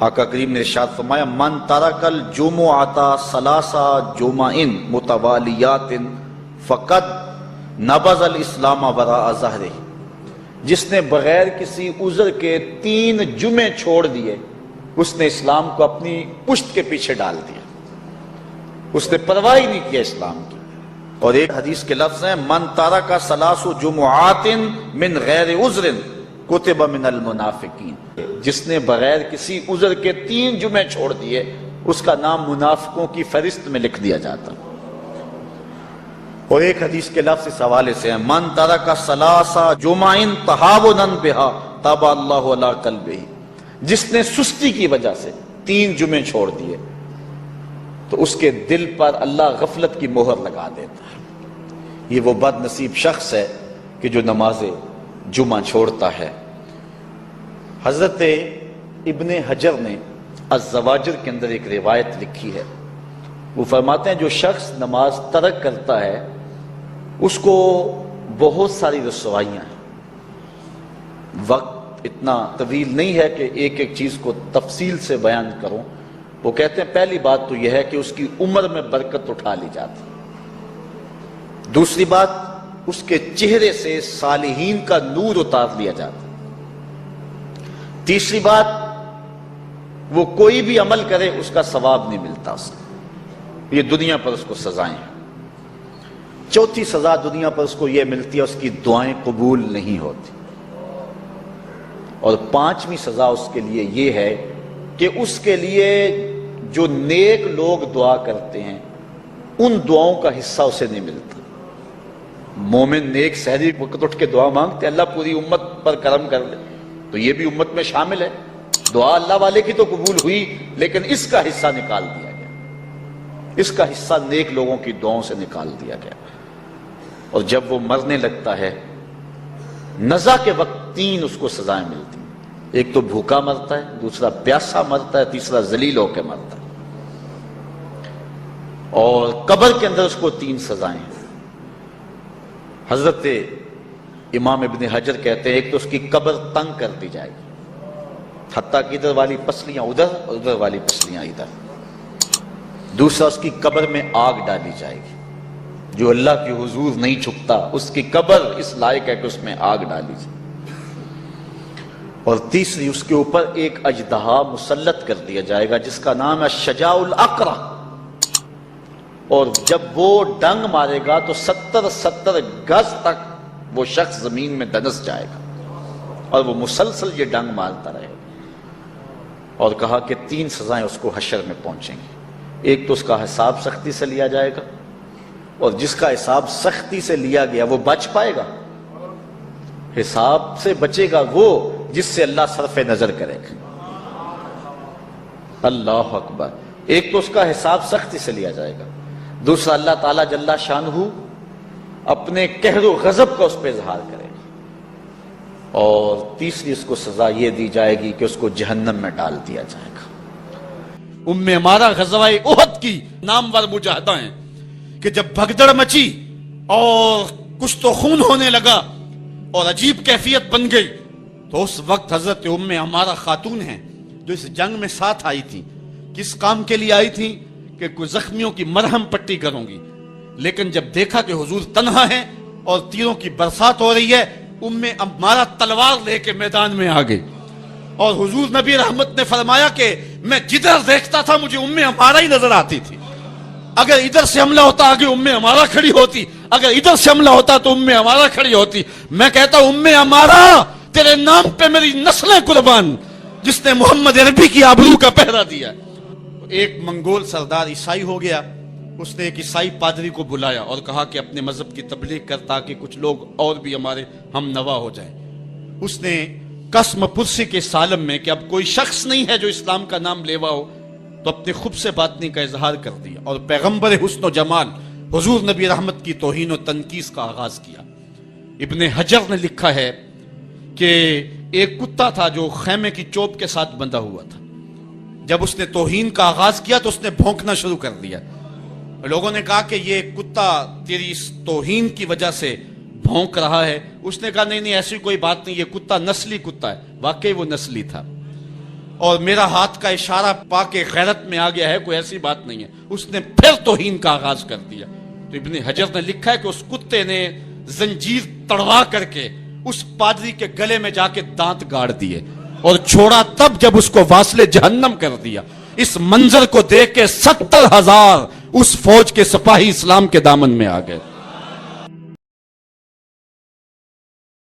آقا کریم نے ارشاد فرمایا من ترک الجمعۃ ثلاث جمعۃ متوالیات فقد نبذ الاسلام وراء ظہرہ، جس نے بغیر کسی عذر کے 3 جمعے چھوڑ دیے اس نے اسلام کو اپنی پشت کے پیچھے ڈال دیا، اس نے پرواہ ہی نہیں کیا اسلام کی۔ اور ایک حدیث کے لفظ ہیں من ترک ثلاث جمعات من غیر عذر کتب من المنافقین، جس نے بغیر کسی عذر کے 3 جمعے چھوڑ دیے اس کا نام منافقوں کی فہرست میں لکھ دیا جاتا۔ اور ایک حدیث کے لفظ اس حوالے سے ہیں من ترک ثلاث جمع تہاونا بها طبع اللہ علی قلبہ، جس نے سستی کی وجہ سے 3 جمعے چھوڑ دیے تو اس کے دل پر اللہ غفلت کی مہر لگا دیتا ہے۔ یہ وہ بد نصیب شخص ہے کہ جو نماز جمعہ چھوڑتا ہے۔ حضرت ابن حجر نے الزواجر کے اندر ایک روایت لکھی ہے، وہ فرماتے ہیں جو شخص نماز ترک کرتا ہے اس کو بہت ساری رسوائیاں ہیں۔ وقت اتنا طویل نہیں ہے کہ ایک ایک چیز کو تفصیل سے بیان کروں۔ وہ کہتے ہیں پہلی بات تو یہ ہے کہ اس کی عمر میں برکت اٹھا لی جاتی، دوسری بات اس کے چہرے سے صالحین کا نور اتار لیا جاتا، تیسری بات وہ کوئی بھی عمل کرے اس کا ثواب نہیں ملتا اس کو، یہ دنیا پر اس کو سزائیں ہیں۔ چوتھی سزا دنیا پر اس کو یہ ملتی ہے اس کی دعائیں قبول نہیں ہوتی، اور 5ویں سزا اس کے لیے یہ ہے کہ اس کے لیے جو نیک لوگ دعا کرتے ہیں ان دعاؤں کا حصہ اسے نہیں ملتا۔ مومن نیک سحری وقت اٹھ کے دعا مانگتے اللہ پوری امت پر کرم کر لے، تو یہ بھی امت میں شامل ہے، دعا اللہ والے کی تو قبول ہوئی لیکن اس کا حصہ نکال دیا گیا، اس کا حصہ نیک لوگوں کی دعاؤں سے نکال دیا گیا۔ اور جب وہ مرنے لگتا ہے نزا کے وقت 3 اس کو سزائیں ملتی ہیں، ایک تو بھوکا مرتا ہے، دوسرا پیاسا مرتا ہے، تیسرا ذلیل ہو کے مرتا ہے۔ اور قبر کے اندر اس کو 3 سزائیں ہیں۔ حضرت امام ابن حجر کہتے ہیں ایک تو اس کی قبر تنگ کر دی جائے گی حتیٰ کہ ادھر والی پسلیاں ادھر اور ادھر والی پسلیاں ادھر، دوسرا اس کی قبر میں آگ ڈالی جائے گی، جو اللہ کی حضور نہیں چھکتا اس کی قبر اس لائق ہے کہ اس میں آگ ڈالی جائے، اور تیسری اس کے اوپر ایک اژدہا مسلط کر دیا جائے گا جس کا نام ہے شجاع الاقرع، اور جب وہ ڈنگ مارے گا تو 70 گز تک وہ شخص زمین میں دنس جائے گا اور وہ مسلسل یہ ڈنگ مارتا رہے گا۔ اور کہا کہ 3 سزائیں اس کو حشر میں پہنچیں گی، ایک تو اس کا حساب سختی سے لیا جائے گا، اور جس کا حساب سختی سے لیا گیا وہ بچ پائے گا، حساب سے بچے گا وہ جس سے اللہ صرف نظر کرے گا۔ اللہ اکبر۔ ایک تو اس کا حساب سختی سے لیا جائے گا، دوسرا اللہ تعالیٰ جل شانہ اپنے قہر و غضب کا اس پہ اظہار کرے گا، اور تیسری اس کو سزا یہ دی جائے گی کہ اس کو جہنم میں ڈال دیا جائے گا۔ ہمارا غزوہ احد کی نامور مجاہدہ ہیں کہ جب بھگدڑ مچی اور کچھ تو خون ہونے لگا اور عجیب کیفیت بن گئی، تو اس وقت حضرت ہمارا خاتون ہیں جو اس جنگ میں ساتھ آئی تھی، کس کام کے لیے آئی تھی کہ کوئی زخمیوں کی مرہم پٹی کروں گی، لیکن جب دیکھا کہ حضور تنہا ہے اور تیروں کی برسات ہو رہی ہے، ہمارا تلوار لے کے میدان میں آ گئی، اور حضور نبی رحمت نے فرمایا کہ میں جدھر دیکھتا تھا مجھے ہمارا ہی نظر آتی تھی، اگر ادھر سے حملہ ہوتا آگے ہمارا کھڑی ہوتی، اگر ادھر سے حملہ ہوتا تو ہمارا کھڑی ہوتی۔ میں کہتا ہمارا تیرے نام پہ میری نسلیں قربان، جس نے محمد عربی کی آبرو کا پہرا دیا۔ ایک منگول سردار عیسائی ہو گیا، اس نے ایک عیسائی پادری کو بلایا اور کہا کہ اپنے مذہب کی تبلیغ کر تاکہ کچھ لوگ اور بھی ہمارے ہم نوا ہو جائیں۔ اس نے قسم پرسی کے سالم میں کہ اب کوئی شخص نہیں ہے جو اسلام کا نام لیوا ہو، تو اپنے خب سے باطنی کا اظہار کر دیا اور پیغمبر حسن و جمال حضور نبی رحمت کی توہین و تنقیص کا آغاز کیا۔ ابن حجر نے لکھا ہے کہ ایک کتا تھا جو خیمے کی چوب کے ساتھ بندھا ہوا تھا، جب اس نے توہین کا آغاز کیا تو اس نے بھونکنا شروع کر دیا۔ لوگوں نے کہا کہ یہ کتا تیری اس توہین کی وجہ سے بھونک رہا ہے۔ اس نے کہا نہیں ایسی کوئی بات نہیں، یہ کتا نسلی کتا ہے۔ واقعی وہ نسلی تھا، اور میرا ہاتھ کا اشارہ پا کے غیرت میں آ گیا ہے، کوئی ایسی بات نہیں ہے، اس نے پھر توہین کا آغاز کر دیا۔ تو ابن حجر نے لکھا ہے کہ اس کتے نے زنجیر تڑوا کر کے اس پادری کے گلے میں جا کے دانت گاڑ دیے اور چھوڑا تب جب اس کو واصل جہنم کر دیا۔ اس منظر کو دیکھ کے 70,000 اس فوج کے سپاہی اسلام کے دامن میں آ گئے۔